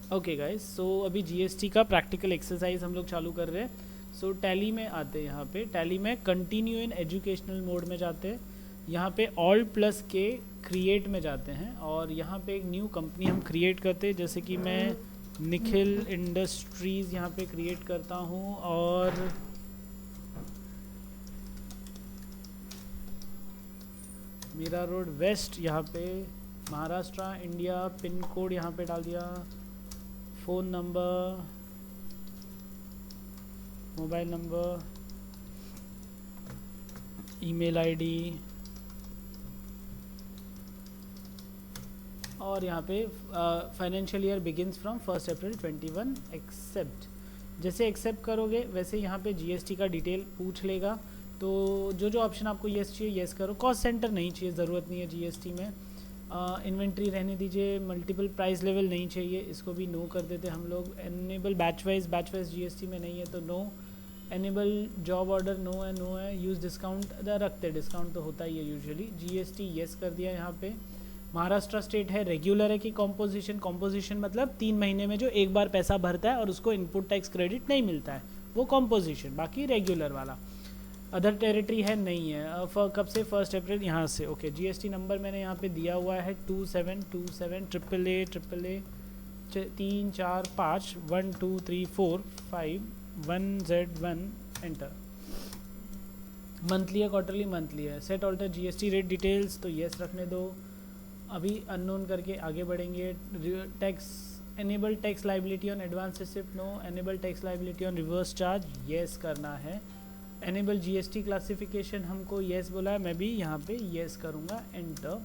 Okay guys, सो अभी GST का practical exercise हम लोग चालू कर रहे हैं। सो टैली में आते हैं, यहाँ पे टैली में कंटिन्यू इन एजुकेशनल मोड में जाते हैं। यहाँ पे ऑल प्लस के क्रिएट में जाते हैं और यहाँ पे एक न्यू कंपनी हम क्रिएट करते हैं, जैसे कि मैं निखिल इंडस्ट्रीज़ यहाँ पे क्रिएट करता हूँ और मीरा रोड वेस्ट यहाँ पे महाराष्ट्र इंडिया, पिन कोड यहाँ पे डाल दिया, phone number, mobile number, email ID और यहाँ पे financial year begins from 1 April 21 accept. जैसे एक्सेप्ट करोगे वैसे यहाँ पे जीएसटी का डिटेल पूछ लेगा। तो जो जो ऑप्शन आपको येस चाहिए येस करो। कॉस्ट सेंटर नहीं चाहिए, ज़रूरत नहीं है जीएसटी में। इन्वेंट्री रहने दीजिए। मल्टीपल प्राइस लेवल नहीं चाहिए, इसको भी नो कर देते हम लोग। एनेबल बैच वाइज जीएसटी में नहीं है तो no. Enable job order no है। यूज़ डिस्काउंट रखते, डिस्काउंट तो होता ही है यूजुअली। जीएसटी येस कर दिया यहाँ पे। महाराष्ट्र स्टेट है, रेगुलर है कि कॉम्पोजिशन मतलब 3 महीने में जो एक बार पैसा भरता है और उसको इनपुट टैक्स क्रेडिट नहीं मिलता है वो कॉम्पोजिशन, बाकी रेगुलर वाला। अदर टेरिटरी है, नहीं है। कब से? 1 अप्रैल यहाँ से। ओके, जीएसटी नंबर मैंने यहाँ पे दिया हुआ है 2727 AAA 3 4 5 1 2 3 4 5 1Z1 एंटर। मंथली है, क्वार्टरली? मंथली है। Set alter GST rate details तो येस रखने दो। अभी अननोन करके आगे बढ़ेंगे। Tax enable tax liability on advance receipt no. Enable tax liability on reverse charge yes करना है। एनेबल जीएसटी क्लासिफिकेशन हमको येस बोला है, मैं भी यहाँ पे येस करूँगा, एंटर।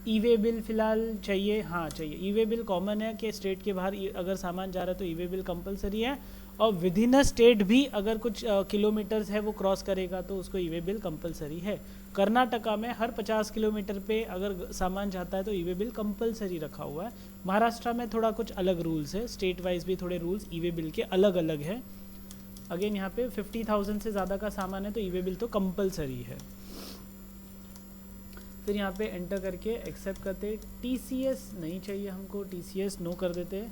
ई वे बिल फिलहाल चाहिए? हाँ चाहिए। ई वे बिल कॉमन है कि स्टेट के बाहर अगर सामान जा रहा है तो ई वे बिल कंपलसरी है, और विद इन अ स्टेट भी अगर कुछ किलोमीटर्स है वो क्रॉस करेगा तो उसको ई वे बिल कंपलसरी है। कर्नाटका में हर 50 किलोमीटर पे अगर सामान जाता है तो ई वे बिल कंपलसरी रखा हुआ है। महाराष्ट्र में थोड़ा कुछ अलग रूल्स है, स्टेट वाइज भी थोड़े रूल्स ई वे बिल के अलग अलग है। अगेन यहाँ पे 50,000 से ज़्यादा का सामान है तो ई वे बिल तो कंपलसरी है। फिर यहाँ पे एंटर करके एक्सेप्ट करते। टीसीएस नहीं चाहिए हमको, टीसीएस नो कर देते।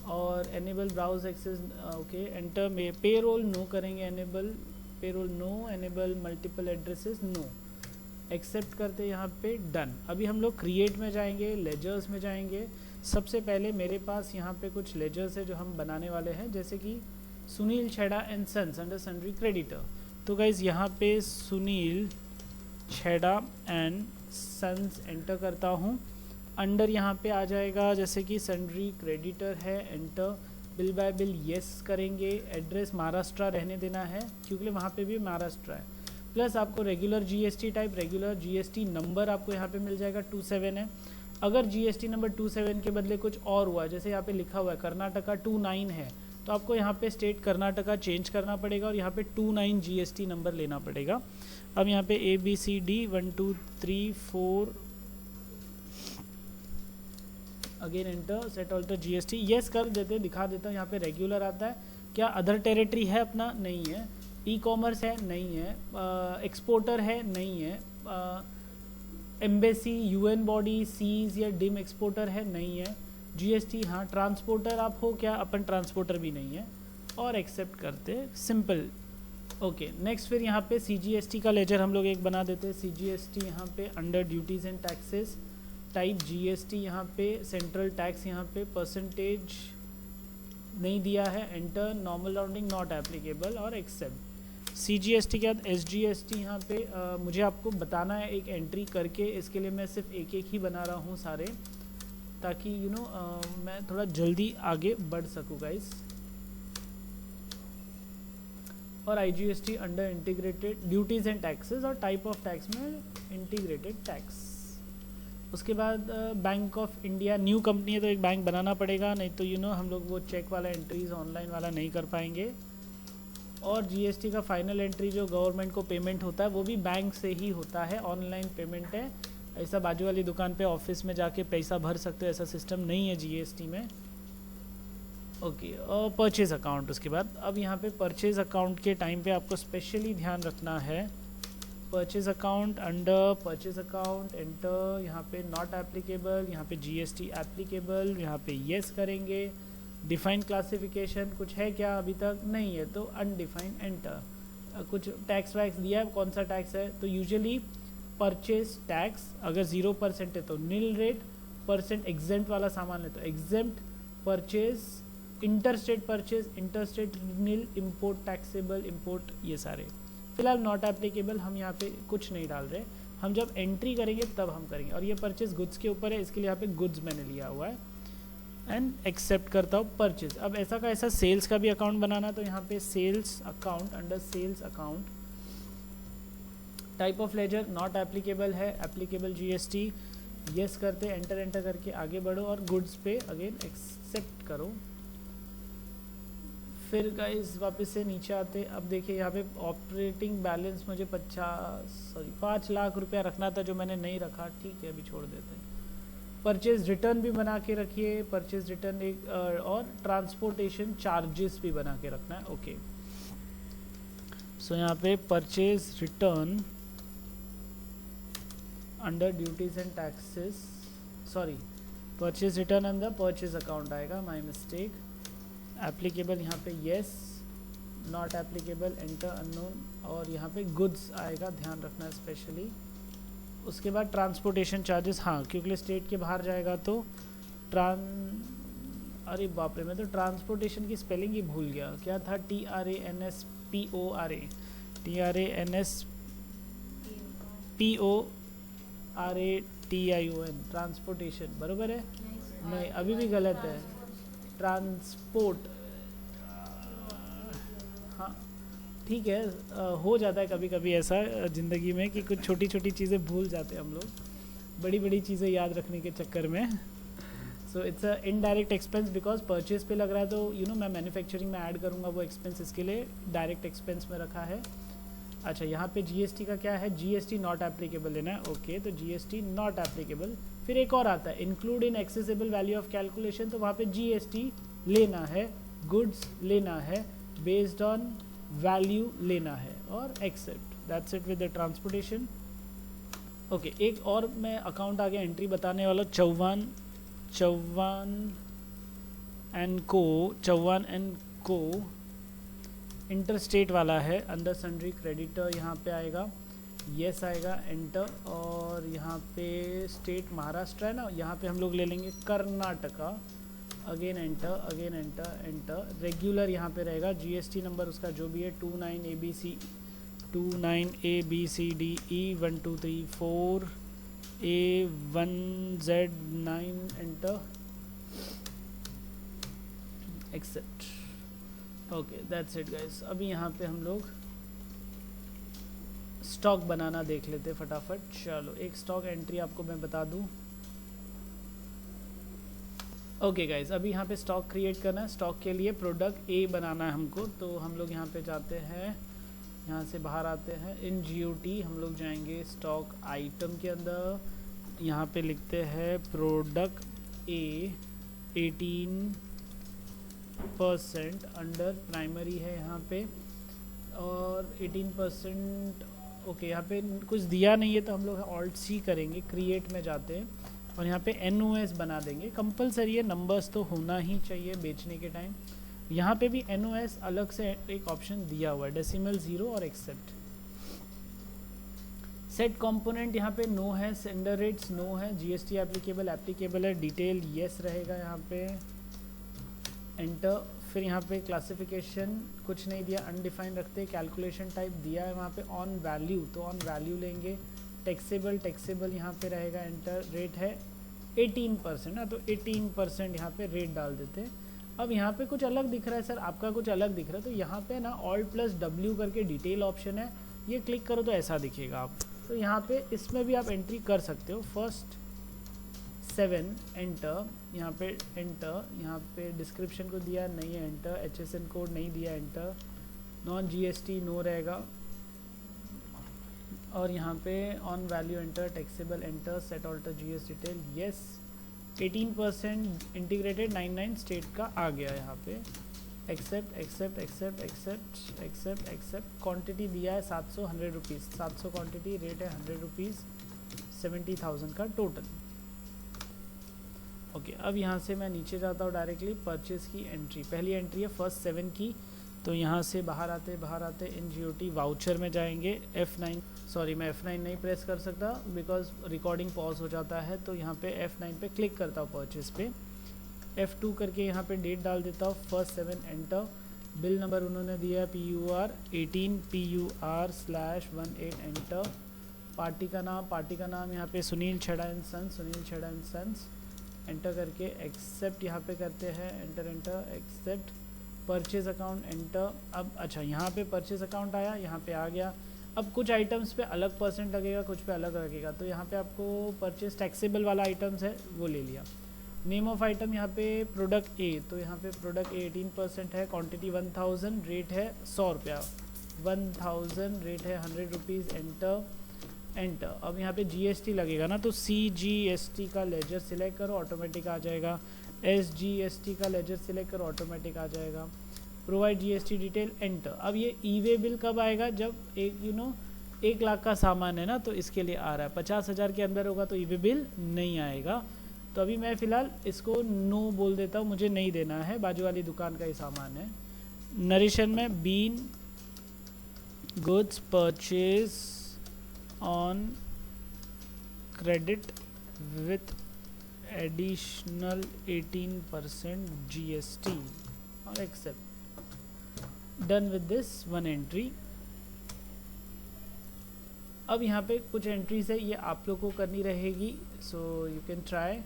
और enable browse access okay, enter में पेरोल नो करेंगे, enable payroll no, enable multiple addresses no. Accept करते यहाँ पे डन। अभी हम लोग क्रिएट में जाएंगे, लेजर्स में जाएंगे। सबसे पहले मेरे पास यहाँ पे कुछ लेजर्स है जो हम बनाने वाले हैं, जैसे कि Sunil Chheda and sons under sundry creditor. तो गाइज यहाँ पे Sunil Chheda and sons enter करता हूँ। अंडर यहाँ पे आ जाएगा जैसे कि सन्ड्री क्रेडिटर है, enter. Bill bye bill yes करेंगे। एड्रेस महाराष्ट्र रहने देना है क्योंकि वहाँ पे भी महाराष्ट्र है। प्लस आपको regular GST type, regular GST number आपको यहाँ पे मिल जाएगा 27 है। अगर जीएसटी नंबर 27 के बदले कुछ और हुआ, जैसे यहाँ पे लिखा हुआ है कर्नाटका 29 है, तो आपको यहाँ पे स्टेट कर्नाटका चेंज करना पड़ेगा और यहाँ पे 29 जीएसटी नंबर लेना पड़ेगा। अब यहाँ पे ABCD 1 2 3 4 again enter. Set alter GST yes कर देते, दिखा देता हूँ। यहाँ पे रेगुलर आता है। क्या अदर टेरिटरी है अपना? नहीं है। ई कॉमर्स है? नहीं है। एक्सपोर्टर है? नहीं है। एम्बेसी, यूएन बॉडी, सीज या डिम एक्सपोर्टर है? नहीं है। जीएसटी हाँ। ट्रांसपोर्टर आप हो क्या? अपन ट्रांसपोर्टर भी नहीं है। और एक्सेप्ट करते, सिंपल। ओके नेक्स्ट, फिर यहाँ पे सीजीएसटी का लेजर हम लोग एक बना देते हैं। सीजीएसटी यहाँ पे under duties and taxes, type GST, यहाँ पे सेंट्रल टैक्स, यहाँ पे परसेंटेज नहीं दिया है, enter. Normal rounding not applicable और एक्सेप्ट। सीजीएसटी के बाद एसजीएसटी यहाँ पे मुझे आपको बताना है एक एंट्री करके, इसके लिए मैं सिर्फ एक एक ही बना रहा हूँ सारे, ताकि मैं थोड़ा जल्दी आगे बढ़ सकूँ गाइस। और IGST under integrated duties and taxes, और टाइप ऑफ टैक्स में इंटीग्रेटेड टैक्स। उसके बाद bank of India, new company है तो एक बैंक बनाना पड़ेगा, नहीं तो हम लोग वो चेक वाला एंट्रीज ऑनलाइन वाला नहीं कर पाएंगे। और जीएसटी का फाइनल एंट्री जो गवर्नमेंट को पेमेंट होता है वो भी बैंक से ही होता है, ऑनलाइन पेमेंट है। ऐसा बाजू वाली दुकान पे ऑफिस में जाके पैसा भर सकते हो, ऐसा सिस्टम नहीं है जीएसटी में। ओके, और परचेज़ अकाउंट। उसके बाद अब यहाँ पे परचेज़ अकाउंट के टाइम पे आपको स्पेशली ध्यान रखना है। Purchase account, under purchase account enter. यहाँ पे नॉट एप्लीकेबल, यहाँ पे जीएसटी एप्लीकेबल, यहाँ पे येस करेंगे। डिफाइन क्लासिफिकेशन कुछ है क्या अभी तक नहीं है, तो अनडिफाइंड एंटर। कुछ टैक्स वैक्स दिया है, कौन सा टैक्स है, तो यूजुअली परचेज टैक्स अगर 0% है तो नील रेट, परसेंट एग्जेम्प्ट वाला सामान है तो exempt, purchase interstate purchase interstate nil, import taxable import, ये सारे फिलहाल नॉट एप्लीकेबल। हम यहाँ पे कुछ नहीं डाल रहे, हम जब एंट्री करेंगे तब हम करेंगे। और ये परचेज गुड्स के ऊपर है, इसके लिए यहाँ पे गुड्स मैंने लिया हुआ है एंड एक्सेप्ट करता हूँ परचेज। अब ऐसा का ऐसा सेल्स का भी अकाउंट बनाना, तो यहाँ पे sales account, under sales account type of ledger not applicable है, एप्लीकेबल जीएसटी, यस करते एंटर एंटर करके आगे बढ़ो और गुड्स पे अगेन एक्सेप्ट करो। फिर गाइस वापस से नीचे आते, अब देखिए यहाँ पे ऑपरेटिंग बैलेंस मुझे 5 लाख रुपया रखना था जो मैंने नहीं रखा, ठीक है अभी छोड़ देते हैं। परचेज रिटर्न भी बना के रखिए, परचेज रिटर्न एक, और ट्रांसपोर्टेशन चार्जेस भी बना के रखना है। ओके सो यहाँ पे purchase return under duties and taxes, sorry purchase return under purchase account आएगा, माय मिस्टेक। एप्लीकेबल यहाँ पे yes, not applicable enter unknown, और यहाँ पे गुड्स आएगा, ध्यान रखना स्पेशली। उसके बाद ट्रांसपोर्टेशन चार्जेस, हाँ क्योंकि स्टेट के बाहर जाएगा तो अरे बाप रे, मैं तो ट्रांसपोर्टेशन की स्पेलिंग ही भूल गया, क्या था, TRANSPORA, TRANSPORATION, ट्रांसपोर्टेशन बरोबर है, नहीं अभी भी गलत है, ट्रांसपोर्ट, हाँ ठीक है, हो जाता है कभी कभी ऐसा ज़िंदगी में कि कुछ छोटी छोटी चीज़ें भूल जाते हैं हम लोग, बड़ी बड़ी चीज़ें याद रखने के चक्कर में। So it's a indirect expense because purchase पे लग रहा है, तो यू नो मैं मैन्युफैक्चरिंग में ऐड करूँगा वो एक्सपेंस, इसके लिए डायरेक्ट एक्सपेंस में रखा है। अच्छा यहाँ पे जीएसटी का क्या है, जीएसटी नॉट एप्लीकेबल लेना है, ओके तो जीएसटी नॉट एप्लीकेबल। फिर एक और आता है include in accessible value of calculation, तो वहाँ पे जीएसटी लेना है, गुड्स लेना है, बेस्ड ऑन वैल्यू लेना है, और accept, that's it with the transportation. Okay एक और मैं अकाउंट आगे एंट्री बताने वाला, चौहान एंड को इंटरस्टेट वाला है, अंडर सन्ड्री क्रेडिटर यहाँ पे आएगा, यस आएगा एंटर, और यहाँ पे स्टेट महाराष्ट्र है ना, यहाँ पे हम लोग ले लेंगे Karnataka, again enter again enter enter. Regular यहाँ पे रहेगा, जीएसटी नंबर उसका जो भी है 29ABCDE 1234 A1Z9 enter accept. Okay that's it guys. अभी यहाँ पे हम लोग स्टॉक बनाना देख लेते फटाफट। चलो एक स्टॉक एंट्री आपको मैं बता दूँ। ओके गाइस अभी यहाँ पे स्टॉक क्रिएट करना है। स्टॉक के लिए प्रोडक्ट ए बनाना है हमको, तो हम लोग यहाँ पे जाते हैं, यहाँ से बाहर आते हैं, इन GOT हम लोग जाएंगे स्टॉक आइटम के अंदर, यहाँ पे लिखते हैं प्रोडक्ट ए 18% अंडर प्राइमरी है यहाँ पे, और 18%। ओके यहाँ पे कुछ दिया नहीं है तो हम लोग Alt+C करेंगे, क्रिएट में जाते हैं और यहाँ पे NOS बना देंगे। कंपलसरी है, नंबर्स तो होना ही चाहिए बेचने के टाइम। यहाँ पे भी NOS अलग से एक ऑप्शन दिया हुआ है, डेसिमल 0 और एक्सेप्ट। सेट कंपोनेंट यहाँ पे नो है, सेंडर रेट्स नो है, GST एप्लीकेबल है, डिटेल येस रहेगा यहाँ पे, एंटर। फिर यहाँ पे क्लासिफिकेशन कुछ नहीं दिया, अनडिफाइंड रखते, कैलकुलेशन टाइप दिया है वहाँ पे ऑन वैल्यू, तो ऑन वैल्यू लेंगे। टैक्सेबल यहाँ पे रहेगा, एंटर। रेट है 18% ना, तो 18% यहाँ पे रेट डाल देते हैं। अब यहाँ पे कुछ अलग दिख रहा है सर, आपका कुछ अलग दिख रहा है, तो यहाँ पे ना Alt+W करके डिटेल ऑप्शन है, ये क्लिक करो तो ऐसा दिखेगा आप। तो यहाँ पे इसमें भी आप एंट्री कर सकते हो। फर्स्ट 7 एंटर, यहाँ पे एंटर, यहाँ पे डिस्क्रिप्शन को दिया नहीं है, एंटर। HSN कोड नहीं दिया, एंटर। नॉन GST नो रहेगा, और यहाँ पे on value enter, taxable enter, set alter GS detail yes. 18% integrated 99 state का आ गया यहाँ पे, accept accept accept accept accept accept. Quantity दिया है 700, 100 रुपीज़, 700 क्वांटिटी, रेट है 100 रुपीज़, 70,000 का टोटल। ओके अब यहाँ से मैं नीचे जाता हूँ डायरेक्टली परचेज़ की एंट्री, पहली एंट्री है फर्स्ट 7 की, तो यहाँ से बाहर आते इन GOT वाउचर में जाएंगे F9, सॉरी मैं F9 नहीं प्रेस कर सकता बिकॉज रिकॉर्डिंग पॉज हो जाता है, तो यहाँ पे F9 पे क्लिक करता हूँ परचेज़ पे, F2 करके यहाँ पे डेट डाल देता हूँ, फर्स्ट 7 एंटर, बिल नंबर उन्होंने दिया है PUR 18 PUR/18 एंटर, पार्टी का नाम यहाँ पे Sunil Chheda and sons, enter करके एक्सेप्ट यहाँ पे करते हैं, enter accept, purchase account enter. अब अच्छा यहाँ पे परचेज अकाउंट आया, यहाँ पे आ गया। अब कुछ आइटम्स पे अलग परसेंट लगेगा, कुछ पे अलग लगेगा, तो यहाँ पे आपको परचेज टैक्सेबल वाला आइटम्स है वो ले लिया। नेम ऑफ आइटम यहाँ पे प्रोडक्ट ए, तो यहाँ पे प्रोडक्ट ए 18% है, क्वांटिटी 1000, रेट है 100 रुपया, 1000 रेट है 100 रुपीज़, एंटर। अब यहाँ पे GST लगेगा ना, तो CGST का लेजर सिलेक्ट करो, ऑटोमेटिक आ जाएगा, SGST का लेजर सिलेक्ट करो, ऑटोमेटिक आ जाएगा, प्रोवाइड GST डिटेल, एंटर। अब ये ई-वे बिल कब आएगा, जब 1 लाख का सामान है ना, तो इसके लिए आ रहा है। 50,000 के अंदर होगा तो ई-वे बिल नहीं आएगा। तो अभी मैं फ़िलहाल इसको नो बोल देता हूँ, मुझे नहीं देना है, बाजू वाली दुकान का ही सामान है। नरिशन में being goods purchase on credit with additional 18% GST और accept, done with this one entry. अब यहाँ पे कुछ एंट्रीज है, ये आप लोग को करनी रहेगी, सो यू कैन ट्राई।